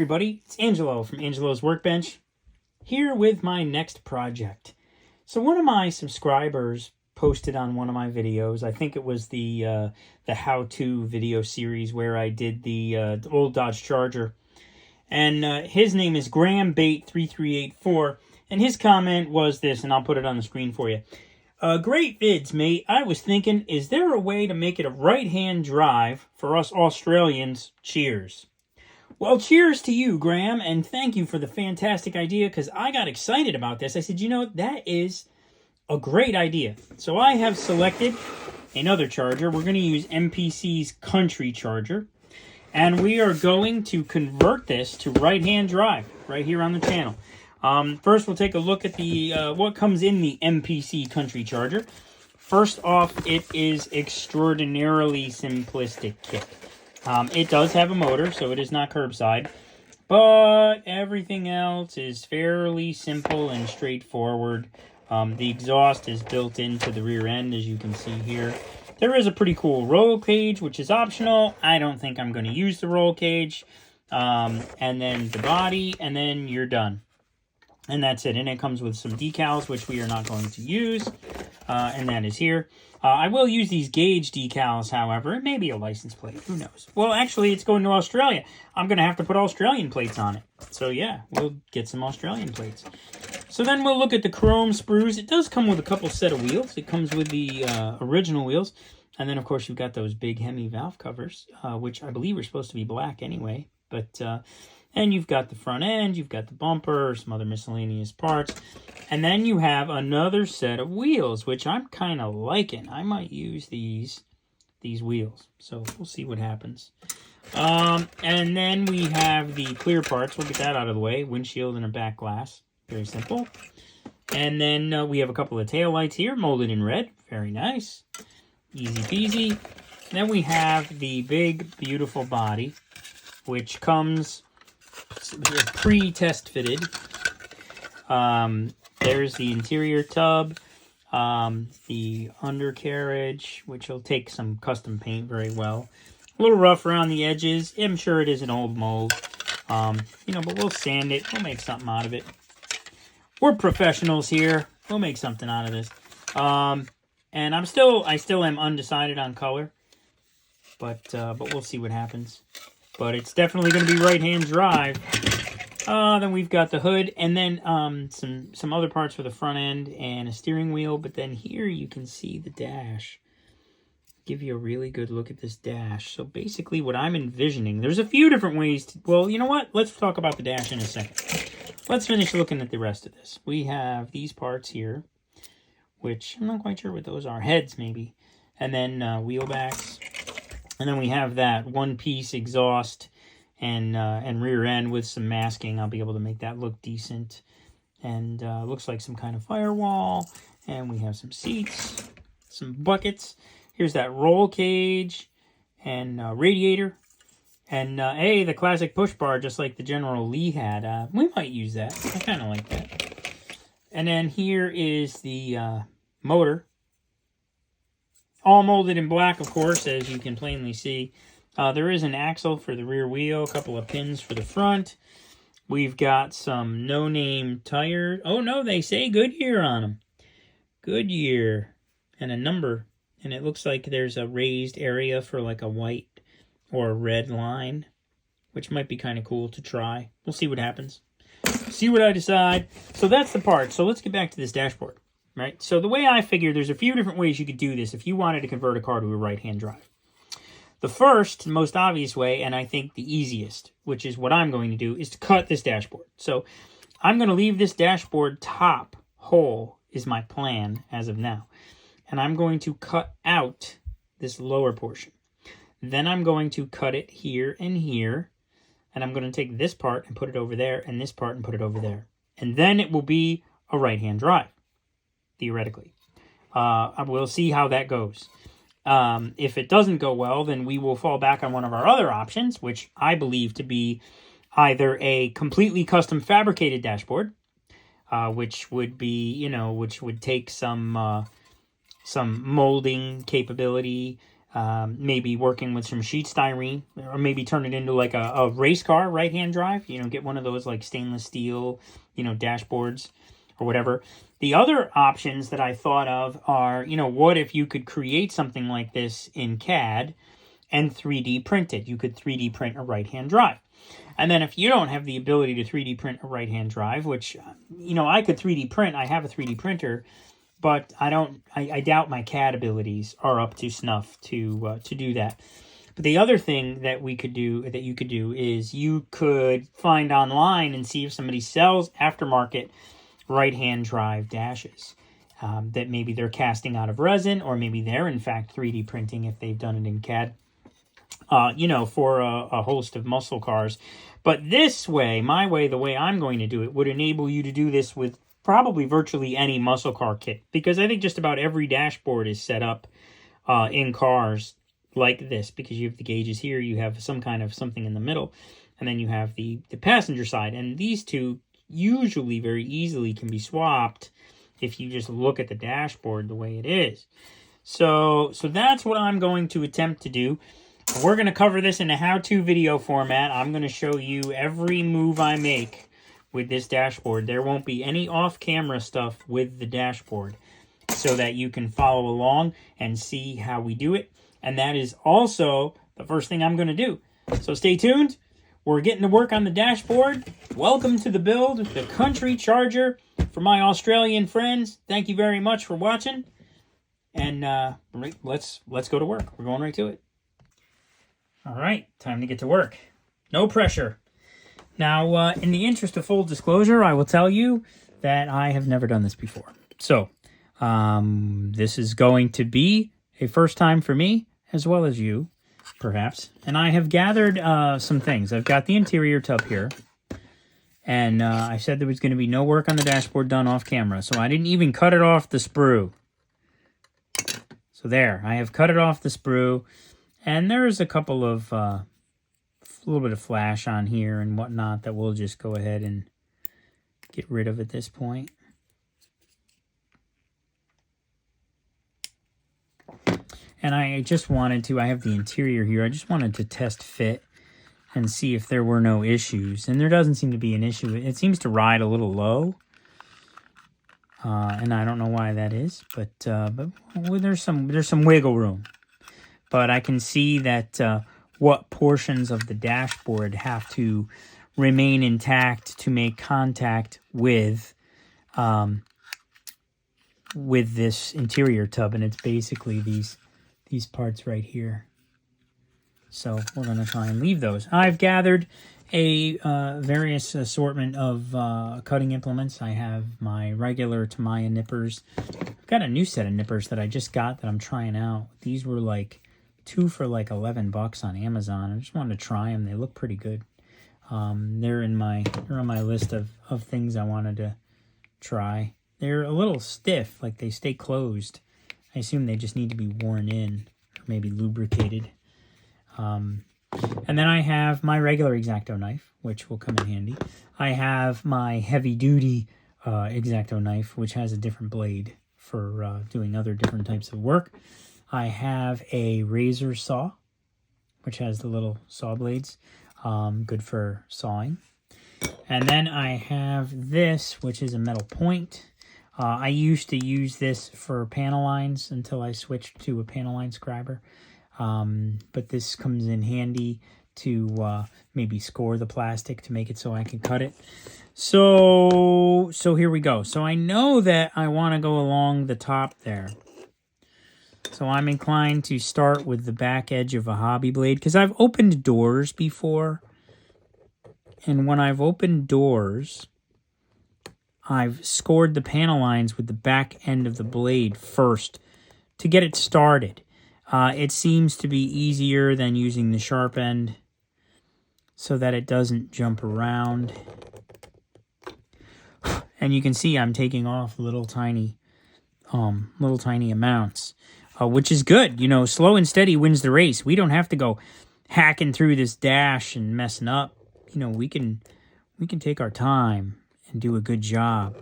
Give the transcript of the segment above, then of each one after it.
everybody, it's Angelo from Angelo's Workbench, here with my next project. So one of my subscribers posted on one of my videos, I think it was the how-to video series where I did the old Dodge Charger, and his name is GrahamBait3384, and his comment was this, and I'll put it on the screen for you. Great vids, mate. I was thinking, is there a way to make it a right-hand drive for us Australians? Cheers. Well, cheers to you, Graham, and thank you for the fantastic idea, because I got excited about this. I said, you know, that is a great idea. So I have selected another charger. We're going to use MPC's Country Charger, and we are going to convert this to right-hand drive right here on the channel. First, we'll take a look at the what comes in the MPC Country Charger. First off, it is extraordinarily simplistic kit. It does have a motor, so it is not curbside, but everything else is fairly simple and straightforward. The exhaust is built into the rear end, as you can see here. There is a pretty cool roll cage, which is optional. I don't think I'm going to use the roll cage. And then the body, and then you're done. And that's it. And it comes with some decals, which we are not going to use. And that is here. I will use these gauge decals, however. It may be a license plate. Who knows? Well, actually, it's going to Australia. I'm going to have to put Australian plates on it. So, yeah, we'll get some Australian plates. So then we'll look at the chrome sprues. It does come with a couple set of wheels. It comes with the original wheels. And then, of course, you've got those big Hemi valve covers, which I believe are supposed to be black anyway. But and you've got the front end, you've got the bumper, some other miscellaneous parts. And then you have another set of wheels, which I'm kind of liking. I might use these wheels. So we'll see what happens. And then we have the clear parts. We'll get that out of the way. Windshield and a back glass. Very simple. And then we have a couple of tail lights here, molded in red. Very nice. Easy peasy. And then we have the big, beautiful body, which comes pre-test fitted. There's the interior tub, the undercarriage, which will take some custom paint very well. A little rough around the edges. I'm sure it is an old mold, but we'll sand it. We'll make something out of it. We're professionals here. We'll make something out of this. And I still am undecided on color, but we'll see what happens. But it's definitely going to be right-hand drive. Then we've got the hood, and then some other parts for the front end and a steering wheel. But then here you can see the dash. Give you a really good look at this dash. So basically what I'm envisioning, there's a few different ways to, well, you know what? Let's talk about the dash in a second. Let's finish looking at the rest of this. We have these parts here, which I'm not quite sure what those are. Heads, maybe. And then wheel backs. And then we have that one-piece exhaust and rear end with some masking. I'll be able to make that look decent. And looks like some kind of firewall. And we have some seats, some buckets. Here's that roll cage and radiator. And, hey, the classic push bar, just like the General Lee had. We might use that. I kind of like that. And then here is the motor. All molded in black, of course, as you can plainly see. There is an axle for the rear wheel, a couple of pins for the front. We've got some no-name tires. Oh, no, they say Goodyear on them. Goodyear. And a number. And it looks like there's a raised area for like a white or a red line, which might be kind of cool to try. We'll see what happens. See what I decide. So that's the part. So let's get back to this dashboard. Right, so the way I figure, there's a few different ways you could do this if you wanted to convert a car to a right-hand drive. The first, most obvious way, and I think the easiest, which is what I'm going to do, is to cut this dashboard. So I'm going to leave this dashboard top whole, is my plan as of now. And I'm going to cut out this lower portion. Then I'm going to cut it here and here. And I'm going to take this part and put it over there, and this part and put it over there. And then it will be a right-hand drive. Theoretically. We'll see how that goes. If it doesn't go well, then we will fall back on one of our other options, which I believe to be either a completely custom fabricated dashboard, which would be, which would take some molding capability, maybe working with some sheet styrene, or maybe turn it into like a race car right-hand drive. You know, get one of those like stainless steel, you know, dashboards or whatever. The other options that I thought of are, you know, what if you could create something like this in CAD and 3D print it? You could 3D print a right-hand drive. And then if you don't have the ability to 3D print a right-hand drive, which, you know, I could 3D print, I have a 3D printer, but I doubt my CAD abilities are up to snuff to do that. But the other thing that you could do is you could find online and see if somebody sells aftermarket right-hand drive dashes that maybe they're casting out of resin, or maybe they're in fact 3D printing if they've done it in CAD, you know, for a host of muscle cars. But this way, my way, the way I'm going to do it, would enable you to do this with probably virtually any muscle car kit, because I think just about every dashboard is set up in cars like this, because you have the gauges here, you have some kind of something in the middle, and then you have the passenger side, and these two usually very easily can be swapped if you just look at the dashboard the way it is. So that's what I'm going to attempt to do. We're going to cover this in a how-to video format. I'm going to show you every move I make with this dashboard. There won't be any off-camera stuff with the dashboard, so that you can follow along and see how we do it. And that is also the first thing I'm going to do. So stay tuned. We're getting to work on the dashboard. Welcome to the build, the Country Charger. For my Australian friends, thank you very much for watching. And let's go to work. We're going right to it. All right, time to get to work. No pressure. Now, in the interest of full disclosure, I will tell you that I have never done this before. So, this is going to be a first time for me, as well as you, perhaps. And I have gathered some things. I've got the interior tub here. And I said there was going to be no work on the dashboard done off camera. So I didn't even cut it off the sprue. So there, I have cut it off the sprue. And there's a couple of, a little bit of flash on here and whatnot that we'll just go ahead and get rid of at this point. And I just wanted to, I have the interior here, I just wanted to test fit and see if there were no issues. And there doesn't seem to be an issue. It seems to ride a little low. And I don't know why that is, but there's some wiggle room. But I can see that what portions of the dashboard have to remain intact to make contact with this interior tub, and it's basically these parts right here. So we're going to try and leave those. I've gathered a various assortment of cutting implements. I have my regular Tamiya nippers. I've got a new set of nippers that I just got that I'm trying out. These were like 2 for like $11 on Amazon. I just wanted to try them. They look pretty good. They're on my list of things I wanted to try. They're a little stiff, like they stay closed. I assume they just need to be worn in or maybe lubricated. And then I have my regular X-Acto knife, which will come in handy. I have my heavy-duty X-Acto knife, which has a different blade for doing other different types of work. I have a razor saw, which has the little saw blades, good for sawing. And then I have this, which is a metal point. I used to use this for panel lines until I switched to a panel line scriber. But this comes in handy to maybe score the plastic to make it so I can cut it. So here we go. So I know that I want to go along the top there. So I'm inclined to start with the back edge of a hobby blade, because I've opened doors before. And when I've opened doors, I've scored the panel lines with the back end of the blade first to get it started. It seems to be easier than using the sharp end so that it doesn't jump around. And you can see I'm taking off little tiny amounts. Which is good. You know, slow and steady wins the race. We don't have to go hacking through this dash and messing up. You know, we can take our time and do a good job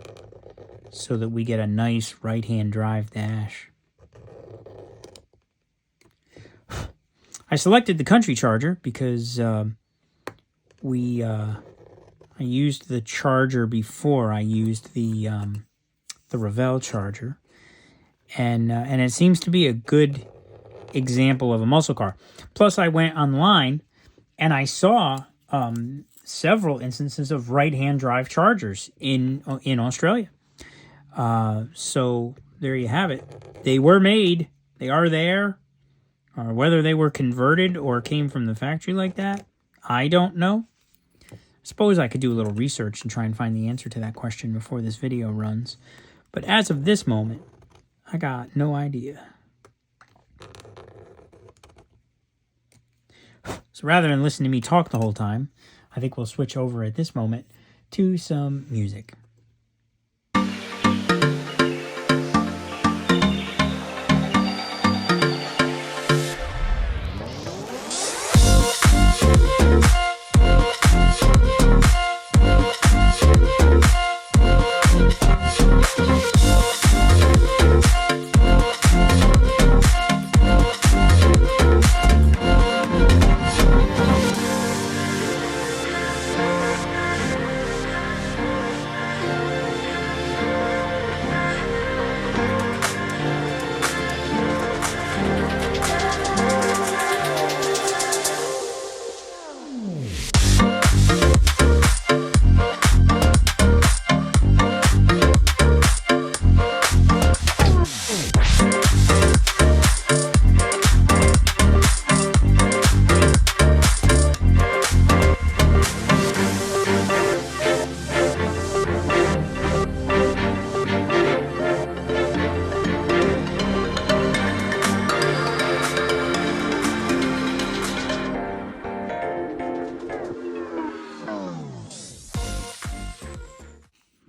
so that we get a nice right-hand drive dash. I selected the Country Charger because I used the Charger before I used the Revell Charger, and it seems to be a good example of a muscle car. Plus, I went online and I saw several instances of right-hand drive Chargers in Australia. So there you have it. They were made. They are there. Or whether they were converted or came from the factory like that, I don't know. I suppose I could do a little research and try and find the answer to that question before this video runs. But as of this moment, I got no idea. So rather than listen to me talk the whole time, I think we'll switch over at this moment to some music.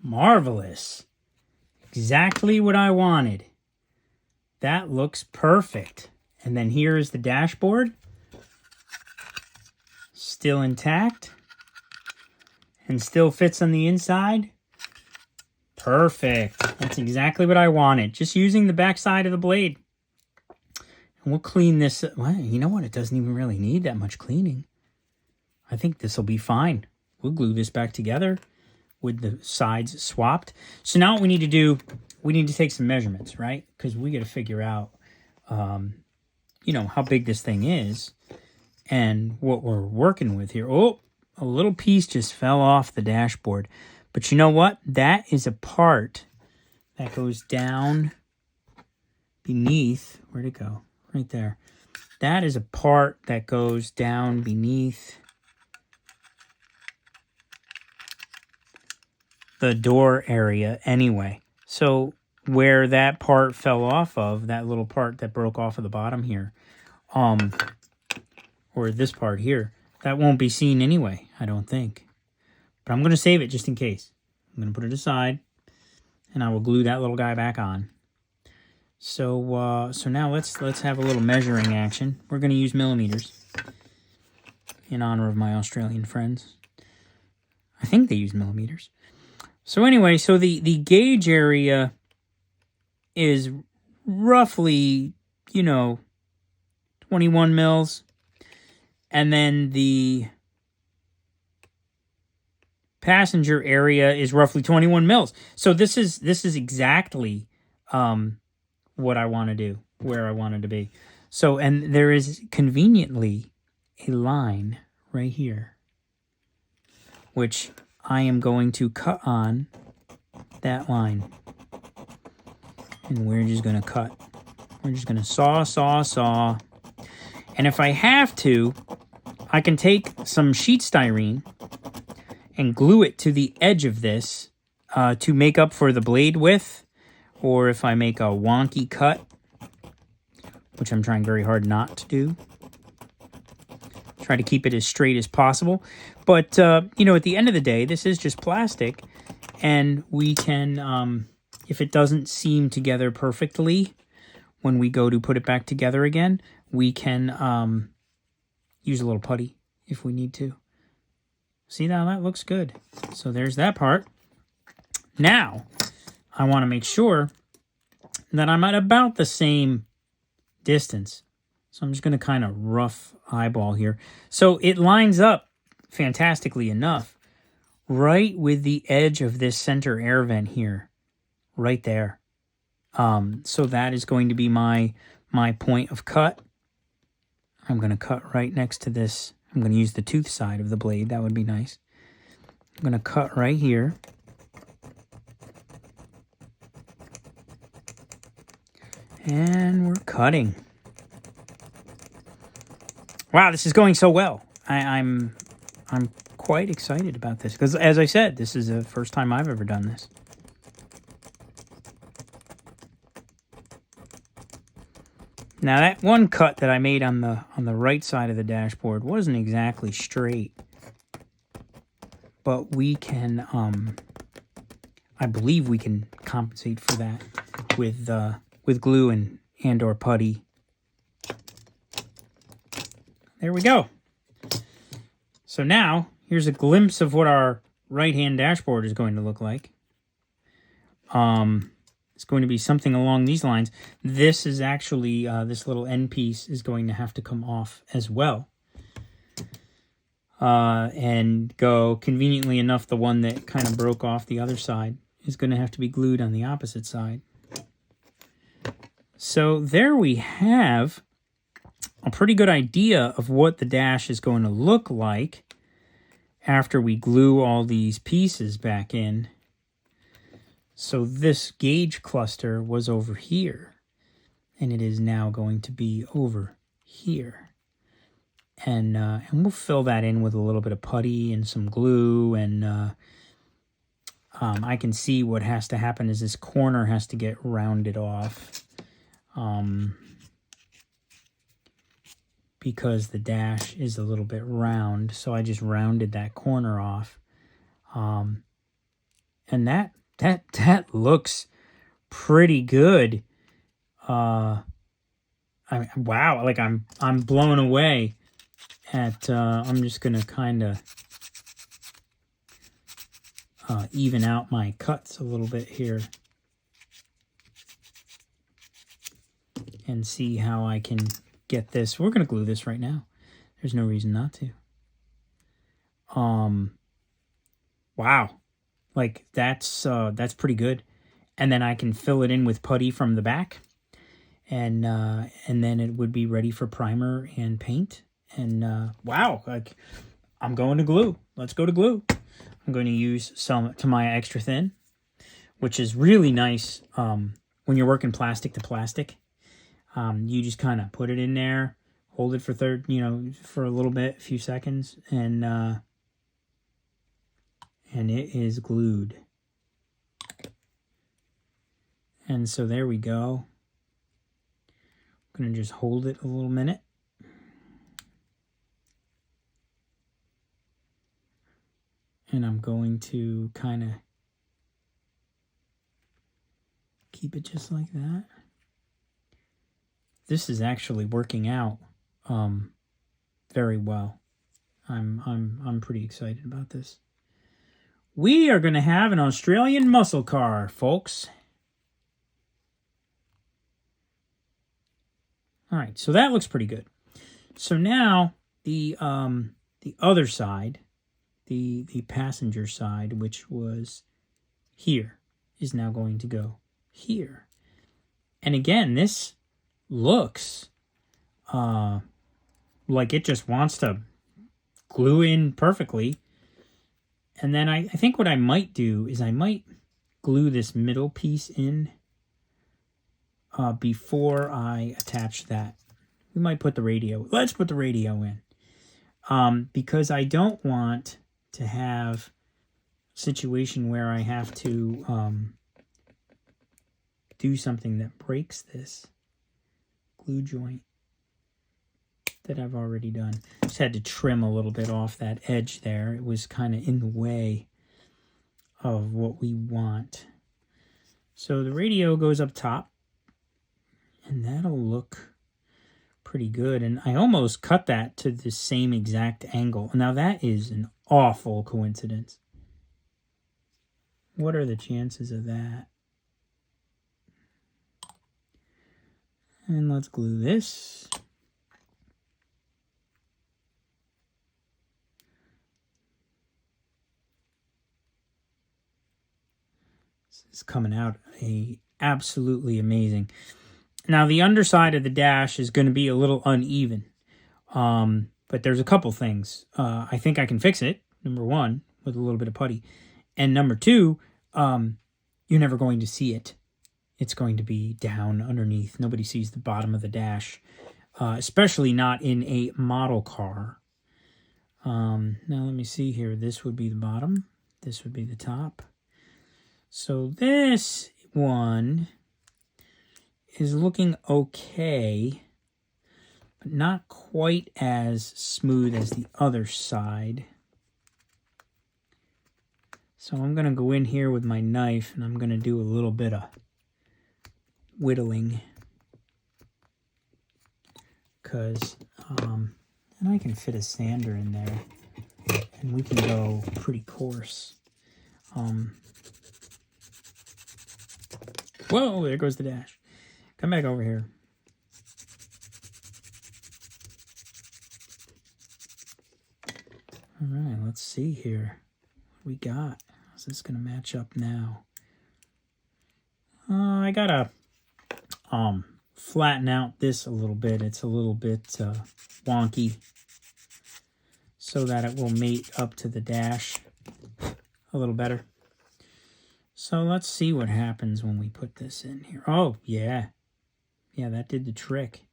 Marvelous. Exactly what I wanted. That looks perfect. And then here is the dashboard. Still intact. And still fits on the inside. Perfect. That's exactly what I wanted. Just using the back side of the blade. And we'll clean this. Well, you know what? It doesn't even really need that much cleaning. I think this will be fine. We'll glue this back together with the sides swapped. So now what we need to do, we need to take some measurements, right? Because we got to figure out, you know, how big this thing is and what we're working with here. Oh, a little piece just fell off the dashboard. But you know what? That is a part that goes down beneath. Where'd it go? Right there. That is a part that goes down beneath the door area anyway. So where that part fell off of, that little part that broke off of the bottom here, or this part here, that won't be seen anyway, I don't think. But I'm going to save it just in case. I'm going to put it aside, and I will glue that little guy back on. So so now let's have a little measuring action. We're going to use millimeters in honor of my Australian friends. I think they use millimeters. So anyway, so the gauge area is roughly, you know, 21 mils. And then the passenger area is roughly 21 mils. So this is exactly what I want to do, where I want it to be. So, and there is conveniently a line right here, which I am going to cut on that line. And we're just going to cut. We're just going to saw. And if I have to, I can take some sheet styrene and glue it to the edge of this to make up for the blade width. Or if I make a wonky cut, which I'm trying very hard not to do. Try to keep it as straight as possible. But, you know, at the end of the day, this is just plastic. And we can, if it doesn't seam together perfectly, when we go to put it back together again, we can use a little putty if we need to. See now, that looks good. So there's that part. Now, I want to make sure that I'm at about the same distance. So I'm just going to kind of rough eyeball here. So it lines up fantastically enough right with the edge of this center air vent here, right there. So that is going to be my point of cut. I'm going to cut right next to this. I'm going to use the tooth side of the blade. That would be nice. I'm going to cut right here. And we're cutting. Wow, this is going so well. I'm quite excited about this because, as I said, this is the first time I've ever done this. Now that one cut that I made on the right side of the dashboard wasn't exactly straight, but we can, I believe we can compensate for that with glue and or putty. There we go. So now, here's a glimpse of what our right-hand dashboard is going to look like. It's going to be something along these lines. This is actually, this little end piece is going to have to come off as well. And go, conveniently enough, the one that kind of broke off the other side is going to have to be glued on the opposite side. So there we have a pretty good idea of what the dash is going to look like after we glue all these pieces back in. So this gauge cluster was over here, and it is now going to be over here. And we'll fill that in with a little bit of putty and some glue, and I can see what has to happen is this corner has to get rounded off. Because the dash is a little bit round, so I just rounded that corner off. And that looks pretty good. Wow, like I'm blown away at I'm just gonna kind of even out my cuts a little bit here and see how I can get this. We're gonna glue this right now. There's no reason not to. Wow, like that's pretty good. And then I can fill it in with putty from the back, and then it would be ready for primer and paint. And wow, like I'm going to glue. Let's go to glue. I'm going to use some Tamiya Extra Thin, which is really nice when you're working plastic to plastic. You just kind of put it in there, hold it for for a little bit, a few seconds, and it is glued. And so there we go. I'm gonna just hold it a little minute. And I'm going to kind of keep it just like that. This is actually working out very well. I'm pretty excited about this. We are going to have an Australian muscle car, folks. All right, so that looks pretty good. So now the other side, the passenger side, which was here, is now going to go here. And again, this looks like it just wants to glue in perfectly. And then I think what I might do is I might glue this middle piece in before I attach that. We might put the radio. Let's put the radio in. Because I don't want to have a situation where I have to do something that breaks this glue joint that I've already done. Just had to trim a little bit off that edge there. It was kind of in the way of what we want. So the radio goes up top, and that'll look pretty good. And I almost cut that to the same exact angle. Now that is an awful coincidence. What are the chances of that? And let's glue this. is coming out absolutely amazing. Now, the underside of the dash is going to be a little uneven. But there's a couple things. I think I can fix it, number one, with a little bit of putty. And number two, you're never going to see it. It's going to be down underneath. Nobody sees the bottom of the dash, especially not in a model car. Now, let me see here. This would be the bottom. This would be the top. So this one is looking okay, but not quite as smooth as the other side. So I'm going to go in here with my knife and I'm going to do a little bit of whittling. Because, and I can fit a sander in there and we can go pretty coarse. Whoa, there goes the dash. Come back over here. All right, let's see here. What we got? How's this going to match up now? I got to flatten out this a little bit. It's a little bit wonky so that it will mate up to the dash a little better. So let's see what happens when we put this in here. Oh, yeah. Yeah, that did the trick.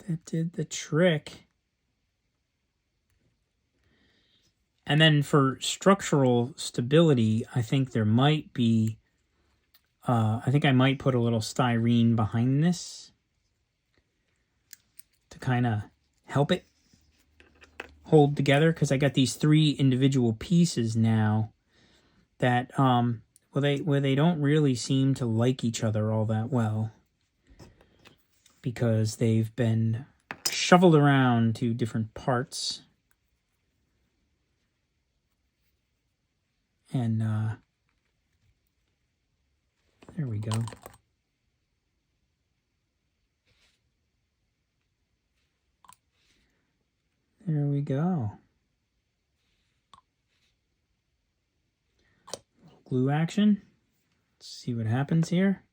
That did the trick. And then for structural stability, I think there might be, I think I might put a little styrene behind this to kind of help it hold together, because I got these three individual pieces now that, well, they don't really seem to like each other all that well, because they've been shoveled around to different parts. And there we go. There we go. Glue action. Let's see what happens here.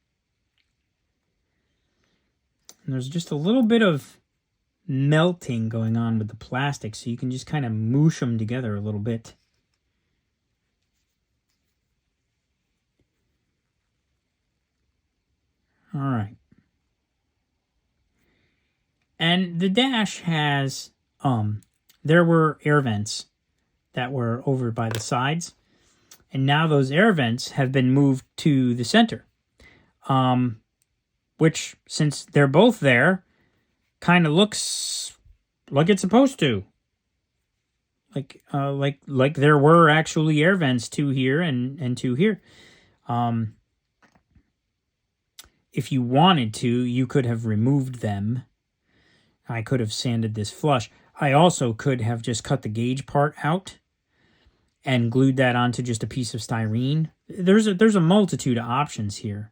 And there's just a little bit of melting going on with the plastic, so you can just kind of moosh them together a little bit. All right. And the dash has, there were air vents that were over by the sides. And now those air vents have been moved to the center. Which, since they're both there, kind of looks like it's supposed to. Like there were actually air vents, two here and two here. If you wanted to, you could have removed them. I could have sanded this flush. I also could have just cut the gauge part out and glued that onto just a piece of styrene. There's a multitude of options here.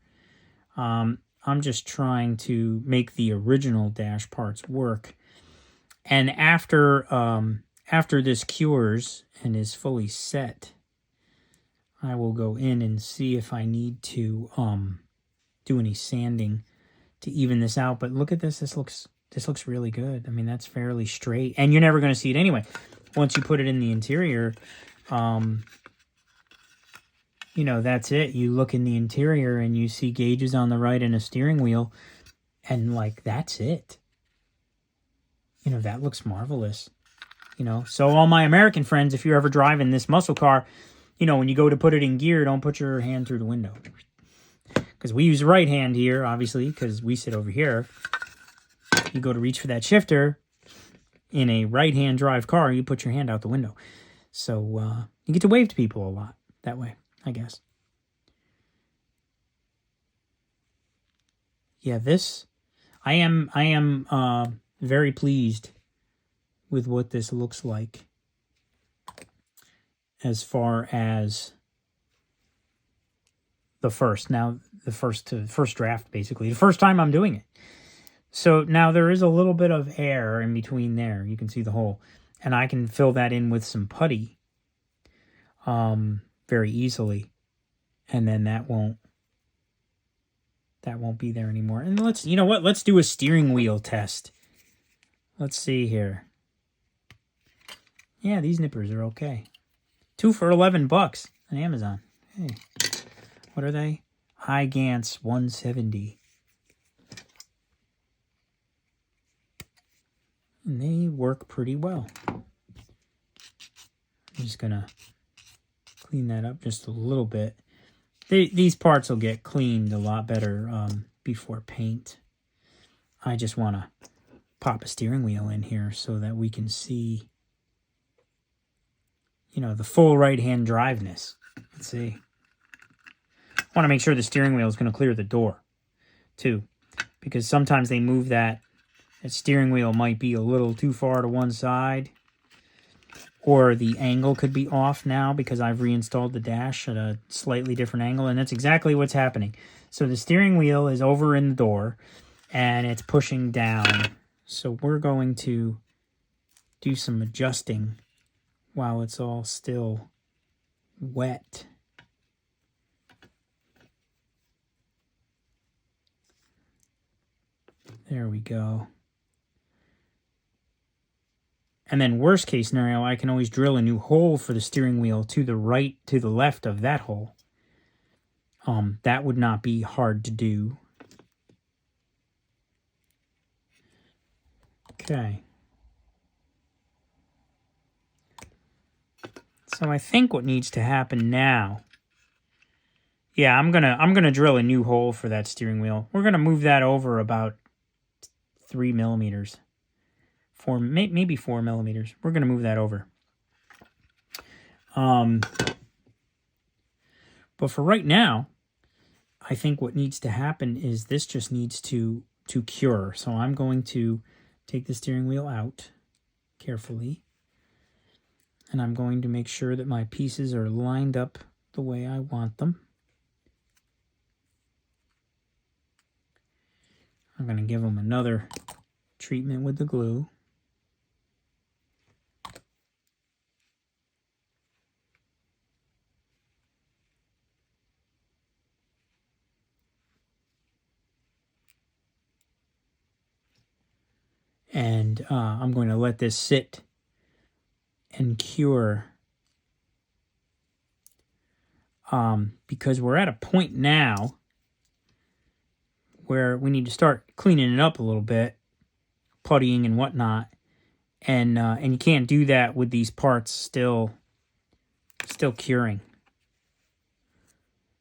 I'm just trying to make the original dash parts work. And after this cures and is fully set, I will go in and see if I need to do any sanding to even this out. But look at this. This looks really good. I mean, that's fairly straight. And you're never going to see it anyway. Once you put it in the interior, you know, that's it. You look in the interior and you see gauges on the right and a steering wheel. And, like, that's it. You know, that looks marvelous. You know, so all my American friends, if you're ever driving this muscle car, you know, when you go to put it in gear, don't put your hand through the window. Because we use the right hand here, obviously, because we sit over here. You go to reach for that shifter. In a right-hand drive car, you put your hand out the window. So you get to wave to people a lot that way, I guess. Yeah, this, I am very pleased with what this looks like as far as the first draft, basically. The first time I'm doing it. So now there is a little bit of air in between there. You can see the hole. And I can fill that in with some putty very easily. And then that won't be there anymore. And you know what? Let's do a steering wheel test. Let's see here. Yeah, these nippers are okay. 2 for $11 on Amazon. Hey, what are they? Gigants 170. And they work pretty well. I'm just gonna clean that up just a little bit. These parts will get cleaned a lot better before paint. I just want to pop a steering wheel in here so that we can see, you know, the full right-hand driveness. Let's see. I want to make sure the steering wheel is going to clear the door, too, because sometimes they move that steering wheel might be a little too far to one side, or the angle could be off now because I've reinstalled the dash at a slightly different angle, and that's exactly what's happening. So the steering wheel is over in the door, and it's pushing down. So we're going to do some adjusting while it's all still wet. There we go. And then worst case scenario, I can always drill a new hole for the steering wheel to the right, to the left of that hole. That would not be hard to do. Okay. So I think what needs to happen now. Yeah, I'm gonna drill a new hole for that steering wheel. We're gonna move that over about 3 millimeters. Maybe 4 millimeters. We're going to move that over. But for right now, I think what needs to happen is this just needs to cure. So I'm going to take the steering wheel out carefully. And I'm going to make sure that my pieces are lined up the way I want them. I'm going to give them another treatment with the glue. And I'm going to let this sit and cure. Because we're at a point now where we need to start cleaning it up a little bit, puttying and whatnot. And you can't do that with these parts still curing.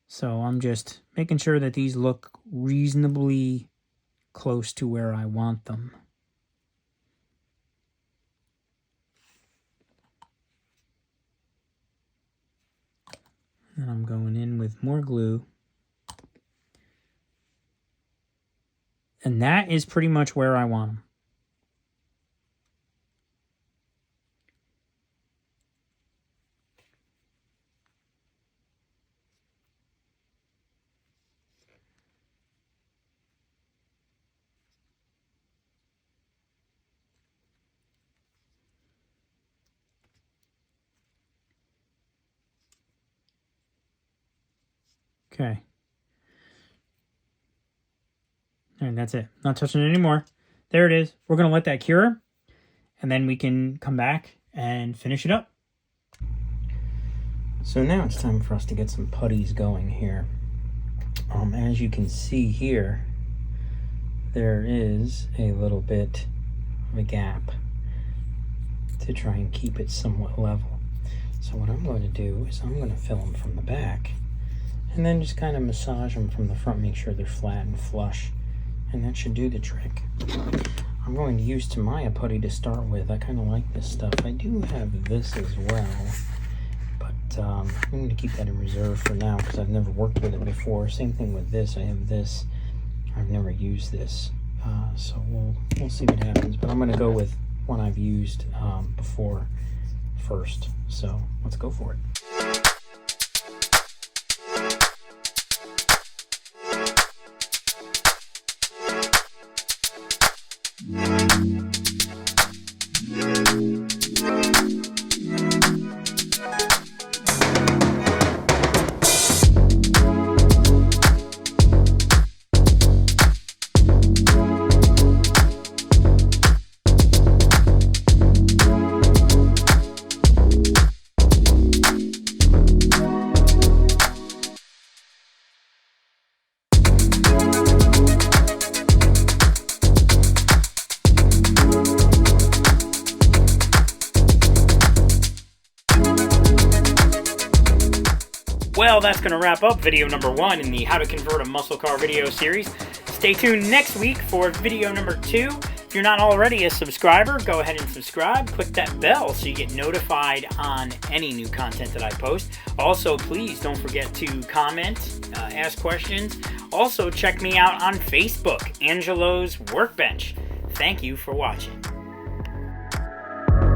So I'm just making sure that these look reasonably close to where I want them. And I'm going in with more glue. And that is pretty much where I want them. Okay. And that's it. Not touching it anymore. There it is. We're going to let that cure. And then we can come back and finish it up. So now it's time for us to get some putties going here. As you can see here, there is a little bit of a gap to try and keep it somewhat level. So what I'm going to do is I'm going to fill them from the back and then just kind of massage them from the front, make sure they're flat and flush, and that should do the trick. I'm going to use Tamiya putty to start with. I kind of like this stuff. I do have this as well, but I'm going to keep that in reserve for now because I've never worked with it before. Same thing with this. I have this. I've never used this, so we'll see what happens. But I'm going to go with one I've used before first. So let's go for it. Well, that's going to wrap up video number 1 in the How to Convert a Muscle Car video series. Stay tuned next week for video number 2. If you're not already a subscriber, go ahead and subscribe. Click that bell so you get notified on any new content that I post. Also, please don't forget to comment, ask questions. Also, check me out on Facebook, Angelo's Workbench. Thank you for watching.